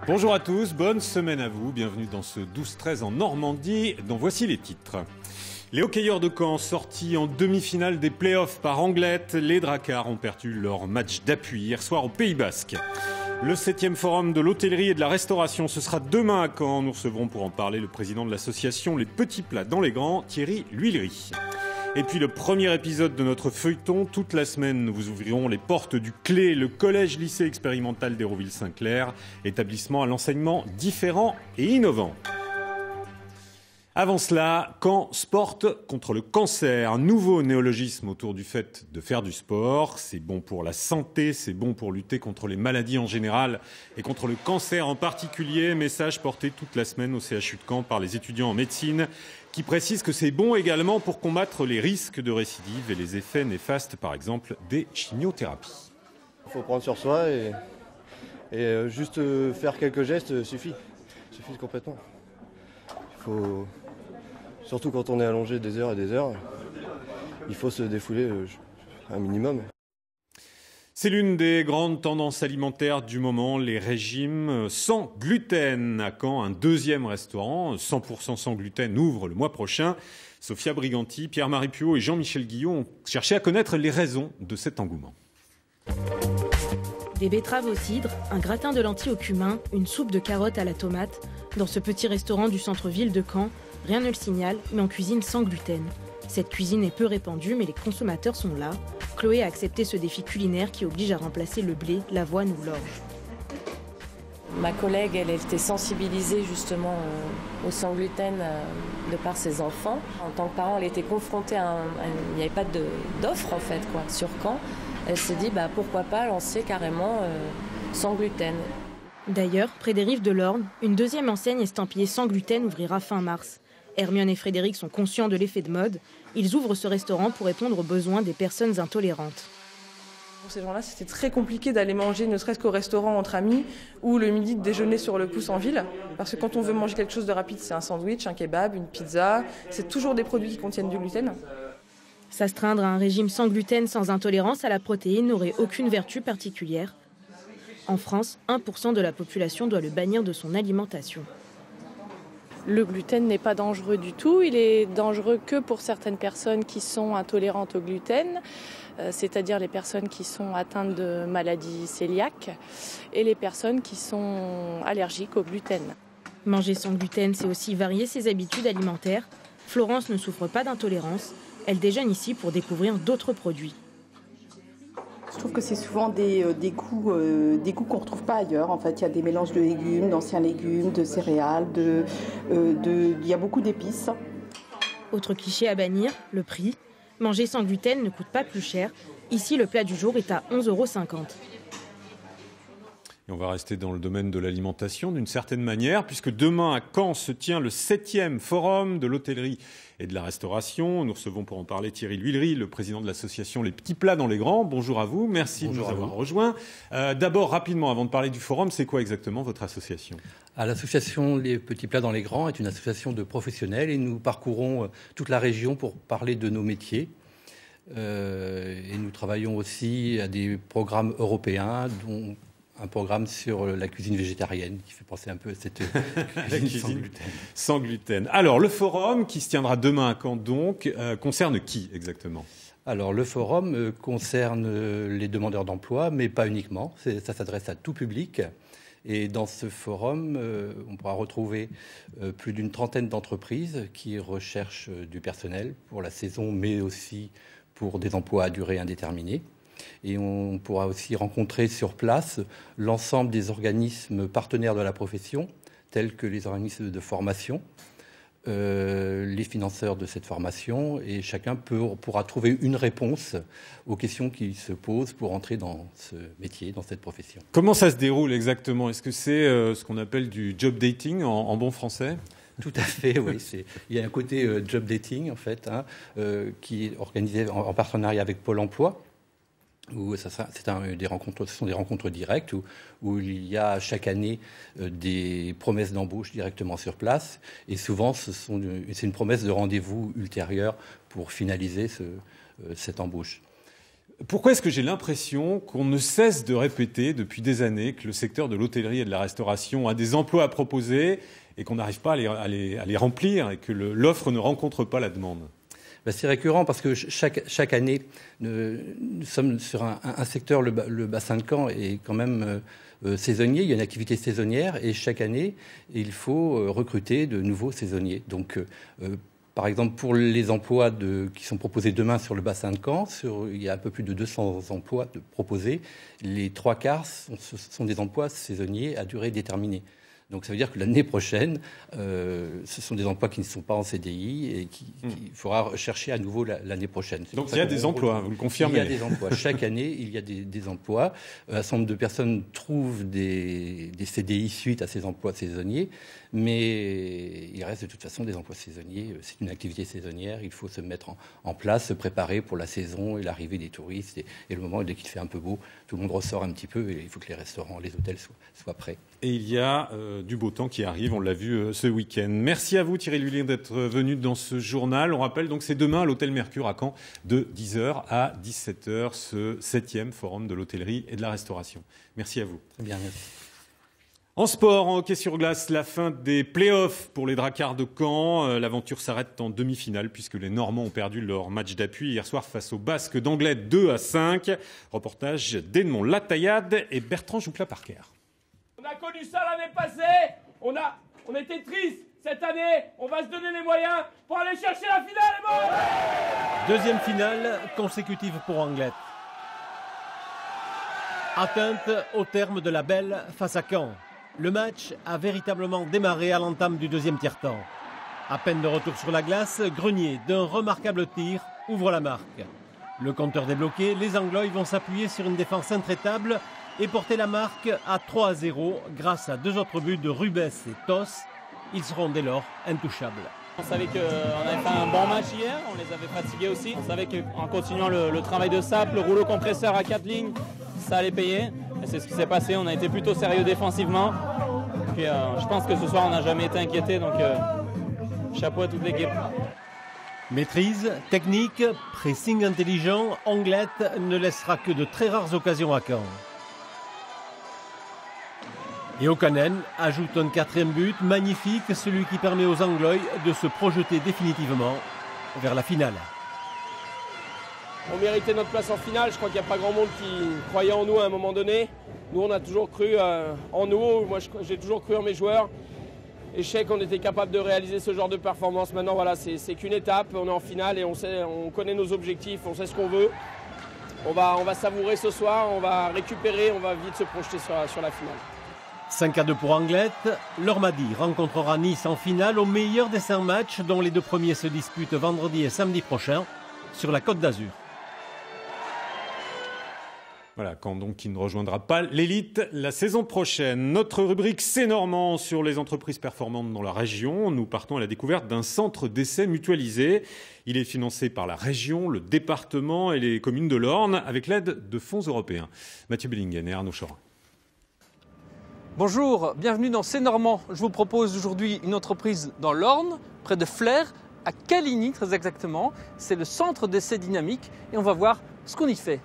Bonjour à tous, bonne semaine à vous. Bienvenue dans ce 12-13 en Normandie, dont voici les titres. Les hockeyeurs de Caen sortis en demi-finale des playoffs par Anglette. Les Dracards ont perdu leur match d'appui hier soir au Pays Basque. Le 7e forum de l'hôtellerie et de la restauration, ce sera demain à Caen. Nous recevrons pour en parler le président de l'association Les Petits Plats dans les Grands, Thierry L'Huillerie. Et puis le premier épisode de notre feuilleton, toute la semaine nous vous ouvrirons les portes du Clé, le collège-lycée expérimental d'Hérouville-Saint-Clair, établissement à l'enseignement différent et innovant. Avant cela, Caen Sport contre le cancer, un nouveau néologisme autour du fait de faire du sport. C'est bon pour la santé, c'est bon pour lutter contre les maladies en général et contre le cancer en particulier. Message porté toute la semaine au CHU de Caen par les étudiants en médecine qui précisent que c'est bon également pour combattre les risques de récidive et les effets néfastes, par exemple, des chimiothérapies. Il faut prendre sur soi et juste faire quelques gestes suffit complètement. Il faut, surtout quand on est allongé des heures et des heures, il faut se défouler un minimum. C'est l'une des grandes tendances alimentaires du moment, les régimes sans gluten. À Caen, un deuxième restaurant 100% sans gluten ouvre le mois prochain. Sophia Briganti, Pierre-Marie Puot et Jean-Michel Guillot ont cherché à connaître les raisons de cet engouement. Des betteraves au cidre, un gratin de lentilles au cumin, une soupe de carottes à la tomate. Dans ce petit restaurant du centre-ville de Caen, rien ne le signale, mais on cuisine sans gluten. Cette cuisine est peu répandue, mais les consommateurs sont là. Chloé a accepté ce défi culinaire qui oblige à remplacer le blé, l'avoine ou l'orge. Ma collègue, elle était sensibilisée justement au sans gluten de par ses enfants. En tant que parent, elle était confrontée il n'y avait pas d'offre en fait sur Caen. Elle s'est dit pourquoi pas lancer carrément sans gluten. D'ailleurs, près des rives de l'Orne, une deuxième enseigne estampillée sans gluten ouvrira fin mars. Hermione et Frédéric sont conscients de l'effet de mode. Ils ouvrent ce restaurant pour répondre aux besoins des personnes intolérantes. Pour ces gens-là, c'était très compliqué d'aller manger, ne serait-ce qu'au restaurant entre amis, ou le midi de déjeuner sur le pouce en ville. Parce que quand on veut manger quelque chose de rapide, c'est un sandwich, un kebab, une pizza. C'est toujours des produits qui contiennent du gluten. S'astreindre à un régime sans gluten, sans intolérance à la protéine, n'aurait aucune vertu particulière. En France, 1% de la population doit le bannir de son alimentation. Le gluten n'est pas dangereux du tout. Il est dangereux que pour certaines personnes qui sont intolérantes au gluten, c'est-à-dire les personnes qui sont atteintes de maladies cœliaques et les personnes qui sont allergiques au gluten. Manger sans gluten, c'est aussi varier ses habitudes alimentaires. Florence ne souffre pas d'intolérance. Elle déjeune ici pour découvrir d'autres produits. Je trouve que c'est souvent des goûts qu'on ne retrouve pas ailleurs. En fait, il y a des mélanges de légumes, d'anciens légumes, de céréales, il y a beaucoup d'épices. Autre cliché à bannir, le prix. Manger sans gluten ne coûte pas plus cher. Ici, le plat du jour est à 11,50 €. Et on va rester dans le domaine de l'alimentation d'une certaine manière, puisque demain à Caen se tient le 7e forum de l'hôtellerie et de la restauration. Nous recevons pour en parler Thierry L'Huillerie, le président de l'association Les Petits Plats dans les Grands. Bonjour à vous, merci de nous avoir rejoints. D'abord, rapidement, avant de parler du forum, c'est quoi exactement votre association ? L'association Les Petits Plats dans les Grands est une association de professionnels et nous parcourons toute la région pour parler de nos métiers. Et nous travaillons aussi à des programmes européens, dont un programme sur la cuisine végétarienne qui fait penser un peu à cette cuisine sans gluten. Alors, le forum qui se tiendra demain à Caen, donc, concerne qui exactement ? Alors, le forum concerne les demandeurs d'emploi, mais pas uniquement. Ça s'adresse à tout public. Et dans ce forum, on pourra retrouver plus d'une trentaine d'entreprises qui recherchent du personnel pour la saison, mais aussi pour des emplois à durée indéterminée. Et on pourra aussi rencontrer sur place l'ensemble des organismes partenaires de la profession, tels que les organismes de formation, les financeurs de cette formation, et chacun pourra trouver une réponse aux questions qui se posent pour entrer dans ce métier, dans cette profession. Comment ça se déroule exactement ? Est-ce que c'est ce qu'on appelle du job dating en bon français ? Tout à fait, oui. Il y a un côté job dating, en fait, qui est organisé en partenariat avec Pôle emploi. Où ce sont des rencontres directes où il y a chaque année des promesses d'embauche directement sur place. Et souvent, c'est une promesse de rendez-vous ultérieur pour finaliser cette embauche. Pourquoi est-ce que j'ai l'impression qu'on ne cesse de répéter depuis des années que le secteur de l'hôtellerie et de la restauration a des emplois à proposer et qu'on n'arrive pas à les remplir et que l'offre ne rencontre pas la demande? C'est récurrent parce que chaque année, nous sommes sur un secteur, le bassin de Caen est quand même saisonnier, il y a une activité saisonnière et chaque année, il faut recruter de nouveaux saisonniers. Donc, par exemple, pour les emplois qui sont proposés demain sur le bassin de Caen, il y a un peu plus de 200 emplois proposés. Les 3/4 sont des emplois saisonniers à durée déterminée. Donc ça veut dire que l'année prochaine, ce sont des emplois qui ne sont pas en CDI et qu'il faudra chercher à nouveau l'année prochaine. Donc il y a des emplois, vous le confirmez? Il y a des emplois. Chaque année, il y a des emplois. Un certain nombre de personnes trouvent des CDI suite à ces emplois saisonniers, mais il reste de toute façon des emplois saisonniers. C'est une activité saisonnière, il faut se mettre en place, se préparer pour la saison et l'arrivée des touristes. Et le moment, dès qu'il fait un peu beau, tout le monde ressort un petit peu et il faut que les restaurants, les hôtels soient prêts. Et il y a du beau temps qui arrive, on l'a vu ce week-end. Merci à vous Thierry Lullier d'être venu dans ce journal. On rappelle donc c'est demain à l'Hôtel Mercure à Caen de 10h à 17h, ce 7e forum de l'hôtellerie et de la restauration. Merci à vous. Très bien, merci. En sport, en hockey sur glace, la fin des playoffs pour les Drakkars de Caen. L'aventure s'arrête en demi-finale puisque les Normands ont perdu leur match d'appui hier soir face aux Basques d'Anglet 2-5. Reportage d'Edmond Lataillade et Bertrand Joucla-Parker. On a connu ça l'année passée, on était tristes. Cette année, on va se donner les moyens pour aller chercher la finale, les boys. Deuxième finale consécutive pour Anglet. Atteinte au terme de la belle face à Caen. Le match a véritablement démarré à l'entame du deuxième tiers-temps. À peine de retour sur la glace, Grenier, d'un remarquable tir, ouvre la marque. Le compteur débloqué, les Anglois vont s'appuyer sur une défense intraitable et porter la marque à 3-0 grâce à 2 autres buts de Rubès et Tos. Ils seront dès lors intouchables. On savait qu'on avait fait un bon match hier, on les avait fatigués aussi. On savait qu'en continuant le travail de sap, le rouleau compresseur à 4 lignes, ça allait payer. Et c'est ce qui s'est passé, on a été plutôt sérieux défensivement. Puis je pense que ce soir on n'a jamais été inquiété, donc chapeau à toute l'équipe. Maîtrise, technique, pressing intelligent, Anglet ne laissera que de très rares occasions à Caen. Et Okanen ajoute un 4e but magnifique, celui qui permet aux Anglois de se projeter définitivement vers la finale. On méritait notre place en finale, je crois qu'il n'y a pas grand monde qui croyait en nous à un moment donné. Nous on a toujours cru en nous, moi j'ai toujours cru en mes joueurs. Et je sais qu'on était capable de réaliser ce genre de performance. Maintenant voilà, c'est qu'une étape, on est en finale et on connaît nos objectifs, on sait ce qu'on veut. On va savourer ce soir, on va récupérer, on va vite se projeter sur la finale. 5-2 pour Anglet. L'Ormadi rencontrera Nice en finale au meilleur des 5 matchs dont les 2 premiers se disputent vendredi et samedi prochain sur la Côte d'Azur. Voilà, Caen donc qui ne rejoindra pas l'élite la saison prochaine. Notre rubrique C'est Normand sur les entreprises performantes dans la région. Nous partons à la découverte d'un centre d'essai mutualisé. Il est financé par la région, le département et les communes de l'Orne avec l'aide de fonds européens. Mathieu Bellingen et Arnaud Chorin. Bonjour, bienvenue dans C'est Normand. Je vous propose aujourd'hui une entreprise dans l'Orne, près de Flers, à Caligny très exactement. C'est le centre d'essai dynamique et on va voir ce qu'on y fait.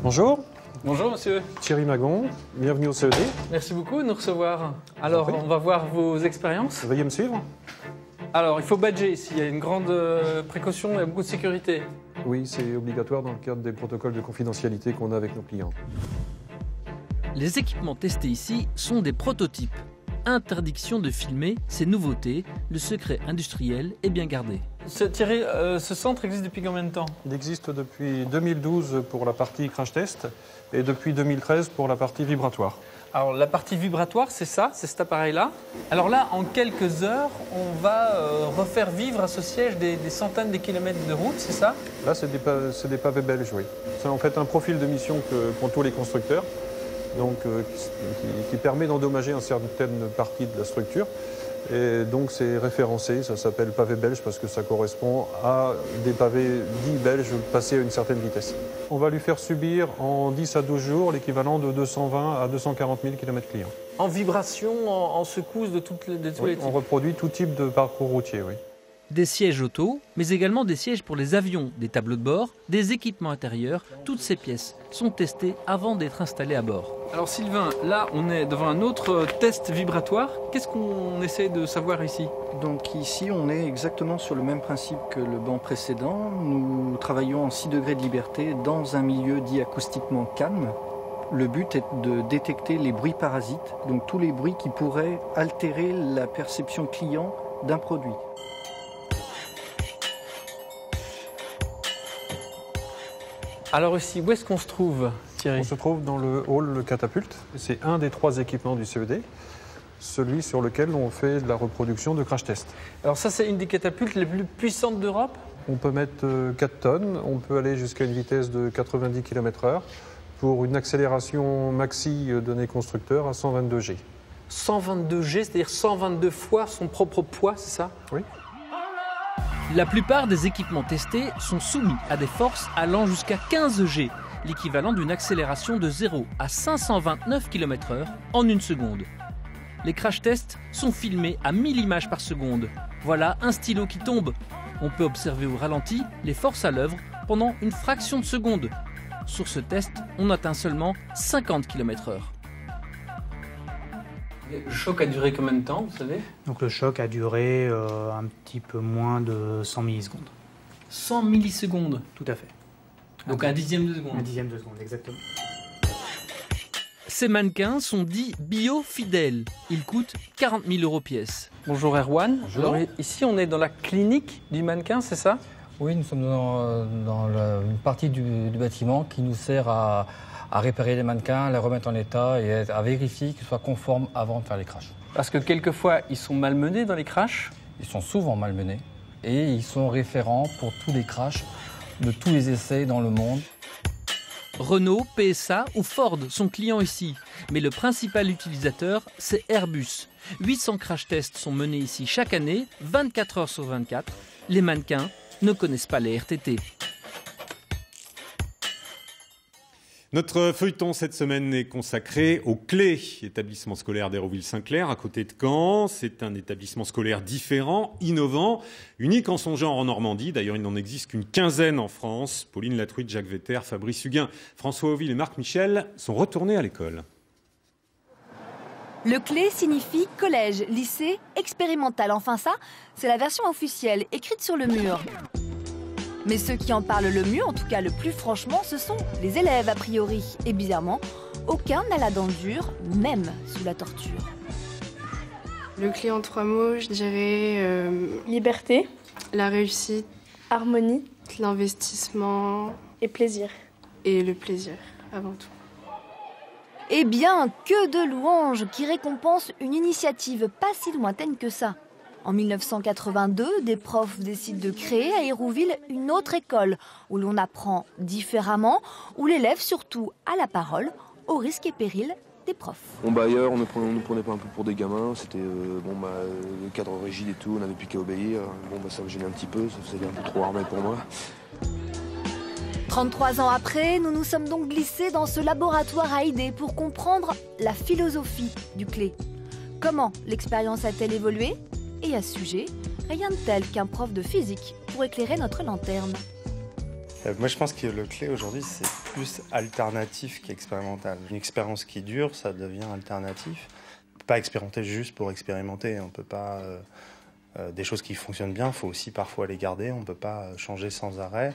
Bonjour. Bonjour monsieur. Thierry Magon, bienvenue au CED. Merci beaucoup de nous recevoir. Alors on va voir vos expériences. Veuillez me suivre. Alors il faut badger ici, il y a une grande précaution et beaucoup de sécurité. Oui, c'est obligatoire dans le cadre des protocoles de confidentialité qu'on a avec nos clients. Les équipements testés ici sont des prototypes. Interdiction de filmer ces nouveautés, le secret industriel est bien gardé. Thierry, ce centre existe depuis combien de temps? Il existe depuis 2012 pour la partie crash test et depuis 2013 pour la partie vibratoire. Alors la partie vibratoire, c'est ça, c'est cet appareil-là. Alors là, en quelques heures, on va refaire vivre à ce siège des centaines de kilomètres de route, c'est ça? Là, c'est des pavés belges, oui. C'est en fait un profil de mission qu'ont tous les constructeurs, donc qui permet d'endommager une certaine partie de la structure Et donc c'est référencé, ça s'appelle pavé belge parce que ça correspond à des pavés dits belges passés à une certaine vitesse. On va lui faire subir en 10 à 12 jours l'équivalent de 220 à 240 000 km clients. En vibration, en secousse de tous les types. On reproduit tout type de parcours routier, oui. Des sièges auto, mais également des sièges pour les avions, des tableaux de bord, des équipements intérieurs. Toutes ces pièces sont testées avant d'être installées à bord. Alors Sylvain, là on est devant un autre test vibratoire. Qu'est-ce qu'on essaie de savoir ici? Donc ici on est exactement sur le même principe que le banc précédent. Nous travaillons en 6 degrés de liberté dans un milieu dit acoustiquement calme. Le but est de détecter les bruits parasites, donc tous les bruits qui pourraient altérer la perception client d'un produit. Alors ici, où est-ce qu'on se trouve, Thierry? On se trouve dans le hall catapulte. C'est un des 3 équipements du CED, celui sur lequel on fait de la reproduction de crash test. Alors ça, c'est une des catapultes les plus puissantes d'Europe? On peut mettre 4 tonnes, on peut aller jusqu'à une vitesse de 90 km/h pour une accélération maxi donnée constructeur à 122 G. 122 G, c'est-à-dire 122 fois son propre poids, c'est ça? Oui. La plupart des équipements testés sont soumis à des forces allant jusqu'à 15 G, l'équivalent d'une accélération de 0 à 529 km/h en 1 seconde. Les crash tests sont filmés à 1000 images par seconde. Voilà un stylo qui tombe. On peut observer au ralenti les forces à l'œuvre pendant une fraction de seconde. Sur ce test, on atteint seulement 50 km/h. Le choc a duré combien de temps, vous savez? Donc le choc a duré un petit peu moins de 100 millisecondes. 100 millisecondes? Tout à fait. Donc un dixième de seconde? Un dixième de seconde, exactement. Ces mannequins sont dits biofidèles. Ils coûtent 40 000 € pièce. Bonjour Erwan. Bonjour. Alors, ici, on est dans la clinique du mannequin, c'est ça? Oui, nous sommes dans une partie du bâtiment qui nous sert à réparer les mannequins, les remettre en état et à vérifier qu'ils soient conformes avant de faire les crashs. Parce que quelquefois, ils sont malmenés dans les crashs? Ils sont souvent malmenés et ils sont référents pour tous les crashs de tous les essais dans le monde. Renault, PSA ou Ford sont clients ici. Mais le principal utilisateur, c'est Airbus. 800 crash tests sont menés ici chaque année, 24 heures sur 24. Les mannequins ne connaissent pas les RTT. Notre feuilleton cette semaine est consacré au Clé, établissement scolaire d'Hérouville-Saint-Clair, à côté de Caen. C'est un établissement scolaire différent, innovant, unique en son genre en Normandie. D'ailleurs, il n'en existe qu'une quinzaine en France. Pauline Latruite, Jacques Vetter, Fabrice Huguin, François Auville et Marc Michel sont retournés à l'école. Le Clé signifie collège, lycée, expérimental. Enfin ça, c'est la version officielle, écrite sur le mur. Mais ceux qui en parlent le mieux, en tout cas le plus franchement, ce sont les élèves a priori. Et bizarrement, aucun n'a la dent dure, même sous la torture. Le Clé en 3 mots, je dirais liberté, la réussite, harmonie, l'investissement et plaisir. Et le plaisir avant tout. Eh bien, que de louanges qui récompensent une initiative pas si lointaine que ça. En 1982, des profs décident de créer à Hérouville une autre école où l'on apprend différemment, où l'élève surtout a la parole, au risque et péril des profs. Ailleurs, on ne prenait pas un peu pour des gamins, c'était le cadre rigide et tout, on n'avait plus qu'à obéir. Ça me gênait un petit peu, ça faisait un peu trop armé pour moi. 33 ans après, nous nous sommes donc glissés dans ce laboratoire à idées pour comprendre la philosophie du Clé. Comment l'expérience a-t-elle évolué ? Et à ce sujet, rien de tel qu'un prof de physique pour éclairer notre lanterne. Moi je pense que le Clé aujourd'hui c'est plus alternatif qu'expérimental. Une expérience qui dure, ça devient alternatif. On ne peut pas expérimenter juste pour expérimenter. On peut pas, des choses qui fonctionnent bien, il faut aussi parfois les garder. On ne peut pas changer sans arrêt.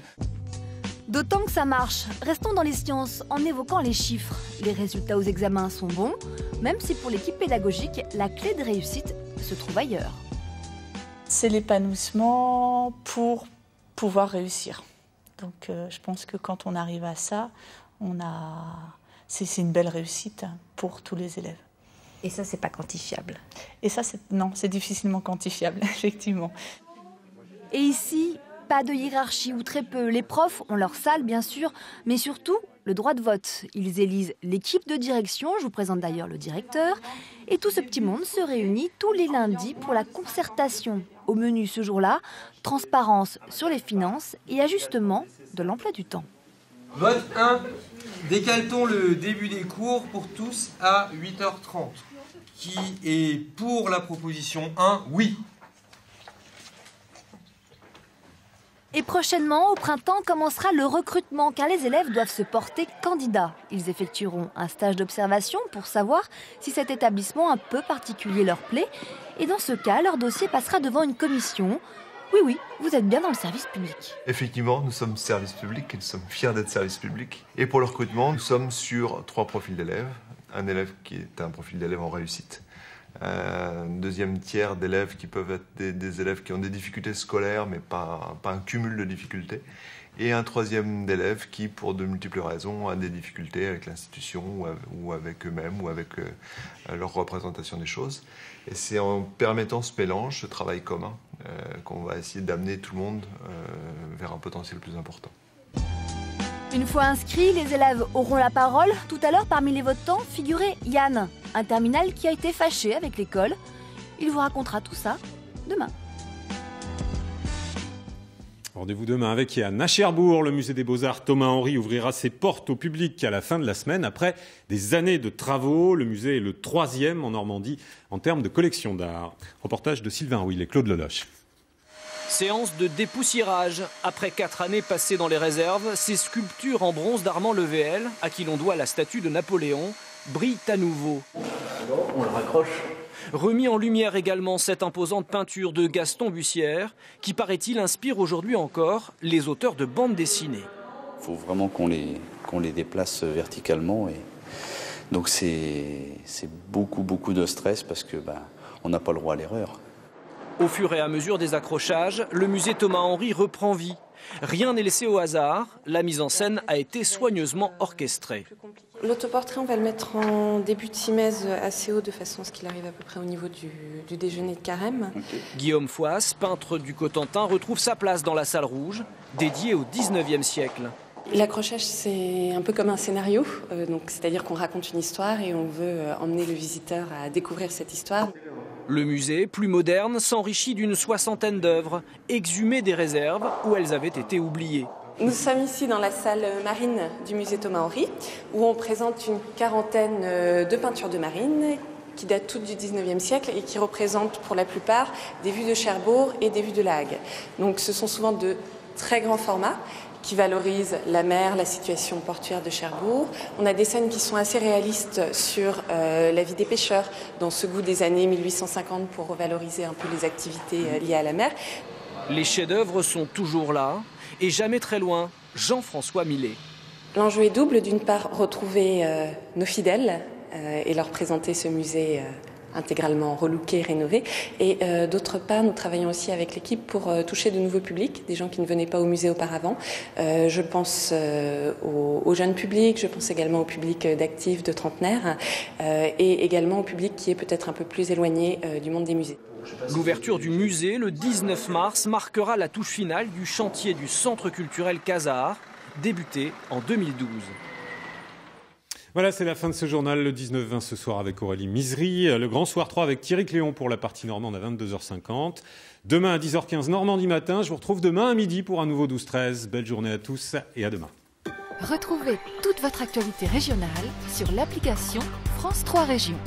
D'autant que ça marche. Restons dans les sciences en évoquant les chiffres. Les résultats aux examens sont bons, même si pour l'équipe pédagogique, la clé de réussite se trouve ailleurs. C'est l'épanouissement pour pouvoir réussir. Donc je pense que quand on arrive à ça, c'est une belle réussite pour tous les élèves. Et ça, c'est pas quantifiable. Et ça, c'est difficilement quantifiable, effectivement. Et ici, Pas de hiérarchie ou très peu. Les profs ont leur salle, bien sûr, mais surtout le droit de vote. Ils élisent l'équipe de direction, je vous présente d'ailleurs le directeur, et tout ce petit monde se réunit tous les lundis pour la concertation. Au menu ce jour-là, transparence sur les finances et ajustement de l'emploi du temps. Vote 1. Décale-t-on le début des cours pour tous à 8h30 ? Qui est pour la proposition 1 ? Oui. Et prochainement, au printemps, commencera le recrutement car les élèves doivent se porter candidats. Ils effectueront un stage d'observation pour savoir si cet établissement un peu particulier leur plaît. Et dans ce cas, leur dossier passera devant une commission. Oui, vous êtes bien dans le service public. Effectivement, nous sommes service public et nous sommes fiers d'être service public. Et pour le recrutement, nous sommes sur 3 profils d'élèves. Un élève qui est un profil d'élève en réussite. Un deuxième tiers d'élèves qui peuvent être des élèves qui ont des difficultés scolaires, mais pas un cumul de difficultés. Et un troisième d'élèves qui, pour de multiples raisons, a des difficultés avec l'institution ou avec eux-mêmes ou avec leur représentation des choses. Et c'est en permettant ce mélange, ce travail commun, qu'on va essayer d'amener tout le monde vers un potentiel plus important. Une fois inscrits, les élèves auront la parole. Tout à l'heure, parmi les votants, figurait Yann, un terminal qui a été fâché avec l'école. Il vous racontera tout ça demain. Rendez-vous demain avec Yann. À Cherbourg, le musée des Beaux-Arts Thomas-Henry ouvrira ses portes au public à la fin de la semaine. Après des années de travaux, le musée est le 3e en Normandie en termes de collection d'art. Reportage de Sylvain Rouille et Claude Leloche. Séance de dépoussiérage. Après 4 années passées dans les réserves, ces sculptures en bronze d'Armand Levéel, à qui l'on doit la statue de Napoléon, brillent à nouveau. On le raccroche. Remis en lumière également cette imposante peinture de Gaston Bussière, qui paraît-il inspire aujourd'hui encore les auteurs de bandes dessinées. Il faut vraiment qu'on les déplace verticalement. Et donc c'est beaucoup de stress parce que on n'a pas le droit à l'erreur. Au fur et à mesure des accrochages, le musée Thomas-Henry reprend vie. Rien n'est laissé au hasard, la mise en scène a été soigneusement orchestrée. L'autoportrait, on va le mettre en début de simèse assez haut de façon à ce qu'il arrive à peu près au niveau du déjeuner de carême. Okay. Guillaume Foisse, peintre du Cotentin, retrouve sa place dans la salle rouge, dédiée au 19e siècle. L'accrochage, c'est un peu comme un scénario, c'est-à-dire qu'on raconte une histoire et on veut emmener le visiteur à découvrir cette histoire. Le musée, plus moderne, s'enrichit d'une 60aine d'œuvres, exhumées des réserves où elles avaient été oubliées. Nous sommes ici dans la salle marine du musée Thomas-Henry, où on présente une 40aine de peintures de marine qui datent toutes du 19e siècle et qui représentent pour la plupart des vues de Cherbourg et des vues de la Hague. Donc ce sont souvent de très grands formats qui valorisent la mer, la situation portuaire de Cherbourg. On a des scènes qui sont assez réalistes sur la vie des pêcheurs, dans ce goût des années 1850 pour revaloriser un peu les activités liées à la mer. Les chefs-d'œuvre sont toujours là et jamais très loin. Jean-François Millet. L'enjeu est double. D'une part, retrouver nos fidèles et leur présenter ce musée intégralement relooké, rénové. Et d'autre part, nous travaillons aussi avec l'équipe pour toucher de nouveaux publics, des gens qui ne venaient pas au musée auparavant. Je pense au jeune public, je pense également au public d'actifs, de trentenaires, et également au public qui est peut-être un peu plus éloigné du monde des musées. L'ouverture du musée, le 19 mars, marquera la touche finale du chantier du Centre culturel Casar, débuté en 2012. Voilà, c'est la fin de ce journal, le 19-20 ce soir avec Aurélie Misery. Le Grand Soir 3 avec Thierry Cléon pour la partie normande à 22h50. Demain à 10h15, Normandie matin. Je vous retrouve demain à midi pour un nouveau 12-13. Belle journée à tous et à demain. Retrouvez toute votre actualité régionale sur l'application France 3 Régions.